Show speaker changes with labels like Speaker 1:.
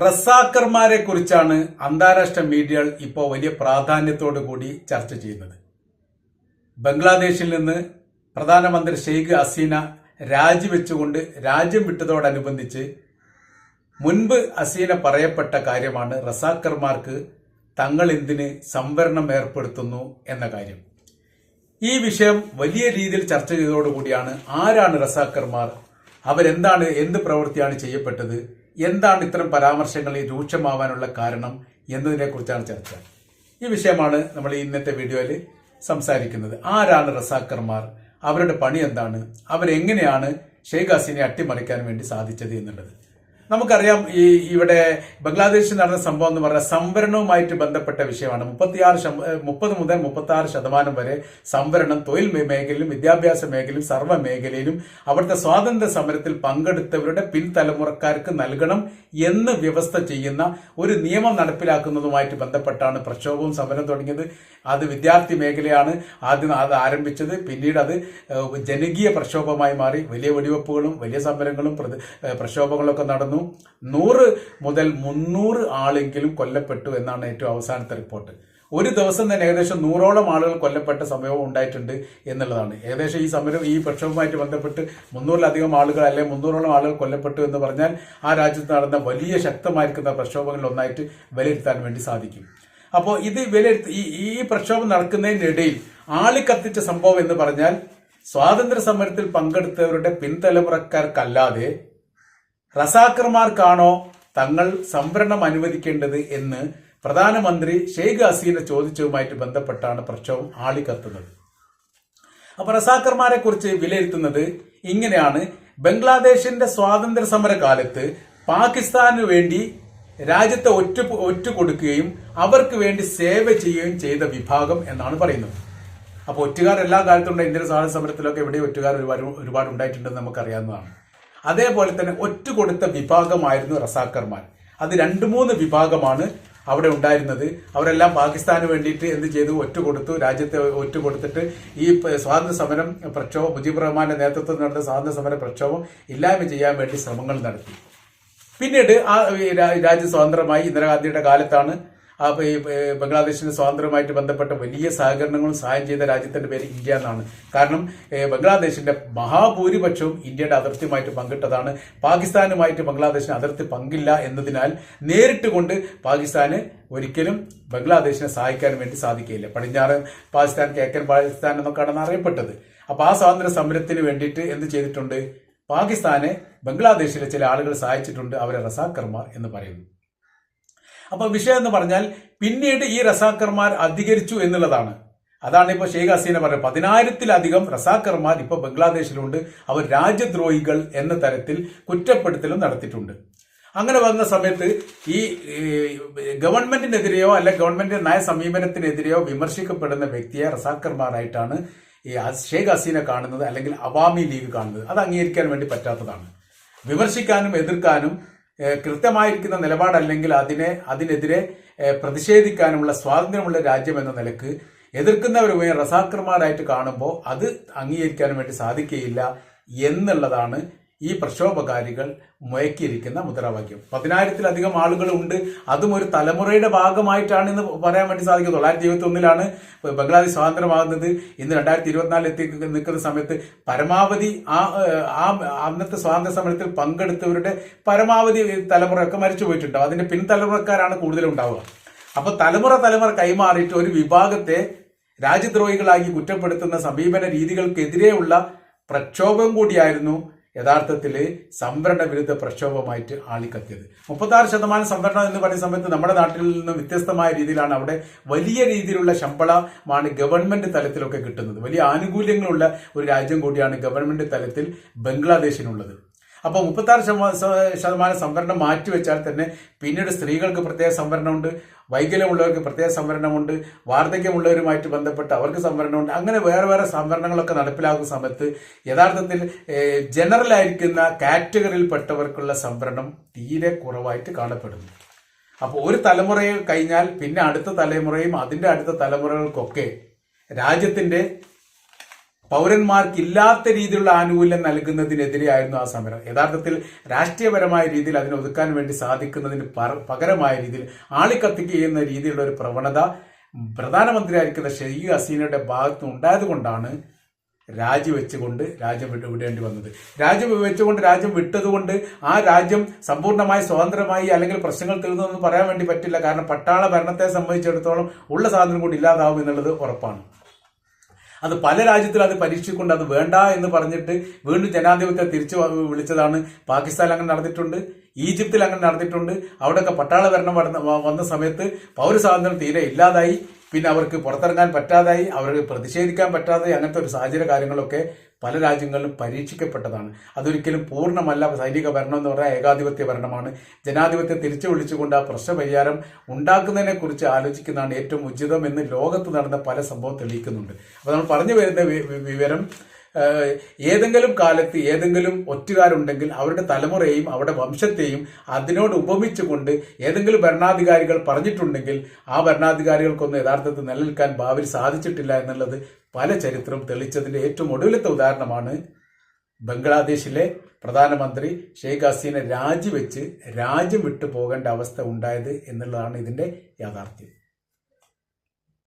Speaker 1: റസാക്കർമാരെ കുറിച്ചാണ് അന്താരാഷ്ട്ര മീഡിയകൾ ഇപ്പോൾ വലിയ പ്രാധാന്യത്തോടു കൂടി ചർച്ച ചെയ്യുന്നത്. ബംഗ്ലാദേശിൽ നിന്ന് പ്രധാനമന്ത്രി ഷെയ്ഖ് ഹസീന രാജിവെച്ചുകൊണ്ട് രാജ്യം വിട്ടതോടനുബന്ധിച്ച് മുൻപ് ഹസീന പറയപ്പെട്ട കാര്യമാണ് റസാക്കർമാർക്ക് തങ്ങൾ എന്തിന് സംവരണം ഏർപ്പെടുത്തുന്നു എന്ന കാര്യം. ഈ വിഷയം വലിയ രീതിയിൽ ചർച്ച ചെയ്തതോടുകൂടിയാണ് ആരാണ് റസാക്കർമാർ, അവരെന്താണ്, എന്ത് പ്രവൃത്തിയാണ് ചെയ്യപ്പെട്ടത്, എന്താണ് ഇത്തരം പരാമർശങ്ങളിൽ രൂക്ഷമാവാനുള്ള കാരണം എന്നതിനെക്കുറിച്ചാണ് ചർച്ച. ഈ വിഷയമാണ് നമ്മൾ ഇന്നത്തെ വീഡിയോയിൽ സംസാരിക്കുന്നത്. ആരാണ് റസാക്കർമാർ, അവരുടെ പണി എന്താണ്, അവരെങ്ങനെയാണ് ഷെയ്ഖ് ഹസീനയെ അട്ടിമറിക്കാൻ വേണ്ടി സാധിച്ചത് എന്നുള്ളത്. നമുക്കറിയാം, ഇവിടെ ബംഗ്ലാദേശിൽ നടന്ന സംഭവം എന്ന് പറഞ്ഞാൽ സംവരണവുമായിട്ട് ബന്ധപ്പെട്ട വിഷയമാണ്. 30 മുതൽ 36% വരെ സംവരണം തൊഴിൽ മേഖലയിലും വിദ്യാഭ്യാസ മേഖലയിലും സർവ്വ മേഖലയിലും അവിടുത്തെ സ്വാതന്ത്ര്യ സമരത്തിൽ പങ്കെടുത്തവരുടെ പിൻതലമുറക്കാർക്ക് നൽകണം എന്ന് വ്യവസ്ഥ ചെയ്യുന്ന ഒരു നിയമം നടപ്പിലാക്കുന്നതുമായിട്ട് ബന്ധപ്പെട്ടാണ് പ്രക്ഷോഭവും സമരം തുടങ്ങിയത്. അത് വിദ്യാർത്ഥി മേഖലയാണ് ആദ്യം അത് ആരംഭിച്ചത്. പിന്നീട് അത് ജനകീയ പ്രക്ഷോഭമായി മാറി. വലിയ വെടിവെപ്പുകളും വലിയ സമരങ്ങളും പ്രക്ഷോഭങ്ങളൊക്കെ നടന്നു. 100 മുതൽ 300 ആളെങ്കിലും കൊല്ലപ്പെട്ടു എന്നാണ് ഏറ്റവും അവസാനത്തെ റിപ്പോർട്ട്. ഒരു ദിവസം തന്നെ ഏകദേശം 100ഓളം ആളുകൾ കൊല്ലപ്പെട്ട സമയവും ഉണ്ടായിട്ടുണ്ട് എന്നുള്ളതാണ്. ഏകദേശം ഈ സമരം ഈ പ്രക്ഷോഭവുമായിട്ട് ബന്ധപ്പെട്ട് 300-ലധികം ആളുകൾ അല്ലെങ്കിൽ 300ഓളം ആളുകൾ കൊല്ലപ്പെട്ടു എന്ന് പറഞ്ഞാൽ ആ രാജ്യത്ത് നടന്ന വലിയ ശക്തമായിരിക്കുന്ന പ്രക്ഷോഭങ്ങളിൽ ഒന്നായിട്ട് വിലയിരുത്താൻ വേണ്ടി സാധിക്കും. അപ്പോൾ ഇത് ഈ പ്രക്ഷോഭം നടക്കുന്നതിനിടയിൽ ആളിക്കത്തിച്ച സംഭവം എന്ന് പറഞ്ഞാൽ സ്വാതന്ത്ര്യ സമരത്തിൽ പങ്കെടുത്തവരുടെ പിൻതലമുറക്കാർക്കല്ലാതെ റസാക്കർമാർക്കാണോ തങ്ങൾ സംവരണം അനുവദിക്കേണ്ടത് എന്ന് പ്രധാനമന്ത്രി ഷെയ്ഖ് ഹസീന ചോദിച്ചതുമായിട്ട് ബന്ധപ്പെട്ടാണ് പ്രക്ഷോഭം ആളിക്കത്തുന്നത്. അപ്പൊ റസാക്കർമാരെ കുറിച്ച് വിലയിരുത്തുന്നത് ഇങ്ങനെയാണ്: ബംഗ്ലാദേശിന്റെ സ്വാതന്ത്ര്യ സമര കാലത്ത് പാകിസ്ഥാനു വേണ്ടി രാജ്യത്തെ ഒറ്റ കൊടുക്കുകയും അവർക്ക് വേണ്ടി സേവ ചെയ്യുകയും ചെയ്ത വിഭാഗം എന്നാണ് പറയുന്നത്. അപ്പൊ ഒറ്റുകാർ എല്ലാ കാലത്തും ഇന്ത്യൻ സ്വാതന്ത്ര്യ സമരത്തിലൊക്കെ ഇവിടെ ഒറ്റുകാർ ഒരുപാട് ഉണ്ടായിട്ടുണ്ടെന്ന് നമുക്കറിയാവുന്നതാണ്. അതേപോലെ തന്നെ ഒറ്റ കൊടുത്ത വിഭാഗമായിരുന്നു റസാക്കർമാർ. അത് 2-3 വിഭാഗമാണ് അവിടെ ഉണ്ടായിരുന്നത്. അവരെല്ലാം പാകിസ്ഥാന് വേണ്ടിയിട്ട് എന്ത് ചെയ്തു? ഒറ്റ കൊടുത്തു. രാജ്യത്തെ ഒറ്റ കൊടുത്തിട്ട് ഈ സ്വാതന്ത്ര്യ സമരം പ്രക്ഷോഭം, മുജീബ് റഹ്മാന്റെ നേതൃത്വത്തിൽ നടന്ന സ്വാതന്ത്ര്യ സമര പ്രക്ഷോഭം ഇല്ലായ്മ ചെയ്യാൻ വേണ്ടി ശ്രമങ്ങൾ നടത്തി. പിന്നീട് ആ രാജ്യം സ്വതന്ത്രമായി. ഇന്ദിരാഗാന്ധിയുടെ കാലത്താണ് ഈ ബംഗ്ലാദേശിന്റെ സ്വാതന്ത്ര്യവുമായിട്ട് ബന്ധപ്പെട്ട വലിയ സഹകരണങ്ങളും സഹായം ചെയ്ത രാജ്യത്തിന്റെ പേര് ഇന്ത്യ എന്നാണ്. കാരണം ബംഗ്ലാദേശിന്റെ മഹാഭൂരിപക്ഷവും ഇന്ത്യയുടെ അതിർത്തിയുമായിട്ട് പങ്കിട്ടതാണ്. പാകിസ്ഥാനുമായിട്ട് ബംഗ്ലാദേശിന് അതിർത്തി പങ്കില്ല എന്നതിനാൽ നേരിട്ട് കൊണ്ട് പാകിസ്ഥാന് ഒരിക്കലും ബംഗ്ലാദേശിനെ സഹായിക്കാൻ വേണ്ടി സാധിക്കില്ല. പടിഞ്ഞാറൻ പാകിസ്ഥാൻ, കിഴക്കൻ പാകിസ്ഥാൻ എന്നൊക്കെയാണ് അറിയപ്പെട്ടത്. അപ്പൊ ആ സ്വാതന്ത്ര്യ സമരത്തിന് വേണ്ടിയിട്ട് എന്ത് ചെയ്തിട്ടുണ്ട്? പാകിസ്ഥാനെ ബംഗ്ലാദേശിലെ ചില ആളുകൾ സഹായിച്ചിട്ടുണ്ട്. അവരെ റസാക്കർമാർ എന്ന് പറയുന്നു. അപ്പൊ വിഷയം എന്ന് പറഞ്ഞാൽ പിന്നീട് ഈ റസാക്കർമാർ അധികരിച്ചു എന്നുള്ളതാണ്. അതാണ് ഇപ്പോൾ ഷെയ്ഖ് ഹസീന പറഞ്ഞത്. 10,000-ലധികം റസാക്കർമാർ ഇപ്പൊ ബംഗ്ലാദേശിലുണ്ട്. അവർ രാജ്യദ്രോഹികൾ എന്ന തരത്തിൽ കുറ്റപ്പെടുത്തലും നടത്തിയിട്ടുണ്ട്. അങ്ങനെ വന്ന സമയത്ത് ഈ ഗവൺമെന്റിനെതിരെയോ അല്ലെ ഗവൺമെന്റിന്റെ നയ സമീപനത്തിനെതിരെയോ വിമർശിക്കപ്പെടുന്ന വ്യക്തിയെ റസാക്കർമാരായിട്ടാണ് ഈ ഷെയ്ഖ് ഹസീന കാണുന്നത്, അല്ലെങ്കിൽ അവാമി ലീഗ് കാണുന്നത്. അത് അംഗീകരിക്കാൻ വേണ്ടി പറ്റാത്തതാണ്. വിമർശിക്കാനും എതിർക്കാനും കൃത്യമായിരിക്കുന്ന നിലപാടല്ലെങ്കിൽ അതിനെതിരെ പ്രതിഷേധിക്കാനുമുള്ള സ്വാതന്ത്ര്യമുള്ള രാജ്യം എന്ന നിലക്ക് എതിർക്കുന്നവരെ റസാക്കർമാരായിട്ട് കാണുമ്പോൾ അത് അംഗീകരിക്കാനും വേണ്ടി സാധിക്കുകയില്ല എന്നുള്ളതാണ് ഈ പ്രക്ഷോഭകാരികൾ മുഴക്കിയിരിക്കുന്ന മുദ്രാവാക്യം. 10,000-ലധികം ആളുകൾ ഉണ്ട്. അതും ഒരു തലമുറയുടെ ഭാഗമായിട്ടാണ് എന്ന് പറയാൻ വേണ്ടി സാധിക്കും. 971-ലാണ് ബംഗ്ലാദേശ് സ്വാതന്ത്ര്യമാകുന്നത്. ഇന്ന് 2024 എത്തി നിൽക്കുന്ന സമയത്ത് പരമാവധി അന്നത്തെ സ്വാതന്ത്ര്യ സമരത്തിൽ പങ്കെടുത്തവരുടെ പരമാവധി തലമുറയൊക്കെ മരിച്ചു പോയിട്ടുണ്ടാവും. അതിന്റെ പിൻതലമുറക്കാരാണ് കൂടുതലുണ്ടാവുക. അപ്പൊ തലമുറ കൈമാറിയിട്ട് ഒരു വിഭാഗത്തെ രാജ്യദ്രോഹികളാക്കി കുറ്റപ്പെടുത്തുന്ന സമീപന രീതികൾക്കെതിരെയുള്ള പ്രക്ഷോഭം കൂടിയായിരുന്നു യഥാർത്ഥത്തിൽ സംവരണ വിരുദ്ധ പ്രക്ഷോഭമായിട്ട് ആളിക്കത്തിയത്. 36% സംവരണം എന്ന് പറയുന്ന സമയത്ത് നമ്മുടെ നാട്ടിൽ നിന്ന് വ്യത്യസ്തമായ രീതിയിലാണ് അവിടെ വലിയ രീതിയിലുള്ള ശമ്പളമാണ് ഗവൺമെന്റ് തലത്തിലൊക്കെ കിട്ടുന്നത്. വലിയ ആനുകൂല്യങ്ങളുള്ള ഒരു രാജ്യം കൂടിയാണ് ഗവൺമെന്റ് തലത്തിൽ ബംഗ്ലാദേശിനുള്ളത്. അപ്പോൾ 36% സംവരണം മാറ്റിവെച്ചാൽ തന്നെ പിന്നീട് സ്ത്രീകൾക്ക് പ്രത്യേക സംവരണമുണ്ട്, വൈകല്യമുള്ളവർക്ക് പ്രത്യേക സംവരണമുണ്ട്, വാർദ്ധക്യമുള്ളവരുമായിട്ട് ബന്ധപ്പെട്ട് അവർക്ക് സംവരണമുണ്ട്. അങ്ങനെ വേറെ സംവരണങ്ങളൊക്കെ നടപ്പിലാക്കുന്ന സമയത്ത് യഥാർത്ഥത്തിൽ ജനറൽ ആയിരിക്കുന്ന കാറ്റഗറിയിൽപ്പെട്ടവർക്കുള്ള സംവരണം തീരെ കുറവായിട്ട് കാണപ്പെടുന്നു. അപ്പോൾ ഒരു തലമുറയിൽ കഴിഞ്ഞാൽ പിന്നെ അടുത്ത തലമുറയും അതിന്റെ അടുത്ത തലമുറകൾക്കൊക്കെ രാജ്യത്തിന്റെ പൗരന്മാർക്കില്ലാത്ത രീതിയിലുള്ള ആനുകൂല്യം നൽകുന്നതിനെതിരെയായിരുന്നു ആ സമരം. യഥാർത്ഥത്തിൽ രാഷ്ട്രീയപരമായ രീതിയിൽ അതിനെ ഒതുക്കാൻ വേണ്ടി സാധിക്കുന്നതിന് പകരമായ രീതിയിൽ ആളിക്കത്തിക്കുന്ന രീതിയിലുള്ള ഒരു പ്രവണത പ്രധാനമന്ത്രിയായിരിക്കുന്ന ഷെയ്ഖ് ഹസീനയുടെ ഭാഗത്ത് ഉണ്ടായതുകൊണ്ടാണ് രാജിവെച്ചുകൊണ്ട് രാജ്യം വിടേണ്ടി വന്നത്. രാജ്യം വിട്ടതുകൊണ്ട് ആ രാജ്യം സമ്പൂർണ്ണമായി സ്വതന്ത്രമായി അല്ലെങ്കിൽ പ്രശ്നങ്ങൾ തീർന്നതെന്ന് പറയാൻ വേണ്ടി പറ്റില്ല. കാരണം പട്ടാള ഭരണത്തെ സംബന്ധിച്ചിടത്തോളം ഉള്ള സാധനം കൂടി ഇല്ലാതാവും എന്നുള്ളത് ഉറപ്പാണ്. അത് പല രാജ്യത്തിലും അത് പരീക്ഷിക്കൊണ്ട് അത് വേണ്ട എന്ന് പറഞ്ഞിട്ട് വീണ്ടും ജനാധിപത്യത്തെ തിരിച്ചു വിളിച്ചതാണ്. പാകിസ്ഥാൻ അങ്ങനെ നടന്നിട്ടുണ്ട്, ഈജിപ്തിൽ അങ്ങനെ നടന്നിട്ടുണ്ട്. അവിടെയൊക്കെ പട്ടാള ഭരണം വന്ന സമയത്ത് പൗരസ്വാതന്ത്ര്യം തീരെ ഇല്ലാതായി. പിന്നെ അവർക്ക് പുറത്തിറങ്ങാൻ പറ്റാതായി, അവർക്ക് പ്രതിഷേധിക്കാൻ പറ്റാതായി. അങ്ങനത്തെ ഒരു സാഹചര്യ കാര്യങ്ങളൊക്കെ പല രാജ്യങ്ങളിലും പരീക്ഷിക്കപ്പെട്ടതാണ്. അതൊരിക്കലും പൂർണ്ണമല്ല. സൈനിക ഭരണം എന്ന് പറഞ്ഞാൽ ഏകാധിപത്യ ഭരണമാണ്. ജനാധിപത്യം തിരിച്ചു വിളിച്ചുകൊണ്ട് ആ പ്രശ്ന പരിഹാരം ഉണ്ടാക്കുന്നതിനെ കുറിച്ച് ആലോചിക്കുന്നതാണ് ഏറ്റവും ഉചിതം എന്ന് ലോകത്ത് നടന്ന പല സംഭവം തെളിയിക്കുന്നുണ്ട്. അപ്പോൾ നമ്മൾ പറഞ്ഞു വരുന്ന വിവരം, ഏതെങ്കിലും കാലത്ത് ഏതെങ്കിലും ഒറ്റുകാരുണ്ടെങ്കിൽ അവരുടെ തലമുറയെയും അവരുടെ വംശത്തെയും അതിനോട് ഉപമിച്ചുകൊണ്ട് ഏതെങ്കിലും ഭരണാധികാരികൾ പറഞ്ഞിട്ടുണ്ടെങ്കിൽ ആ ഭരണാധികാരികൾക്കൊന്നും യഥാർത്ഥത്തിൽ നിലനിൽക്കാൻ ഭാവിയിൽ സാധിച്ചിട്ടില്ല എന്നുള്ളത് പല ചരിത്രം തെളിയിച്ചതിന്റെ ഏറ്റവും ഒടുവിലത്തെ ഉദാഹരണമാണ് ബംഗ്ലാദേശിലെ പ്രധാനമന്ത്രി ഷെയ്ഖ് ഹസീന രാജിവെച്ച് രാജ്യം വിട്ടു പോകേണ്ട അവസ്ഥ ഉണ്ടായത് എന്നുള്ളതാണ് ഇതിന്റെ യാഥാർത്ഥ്യം.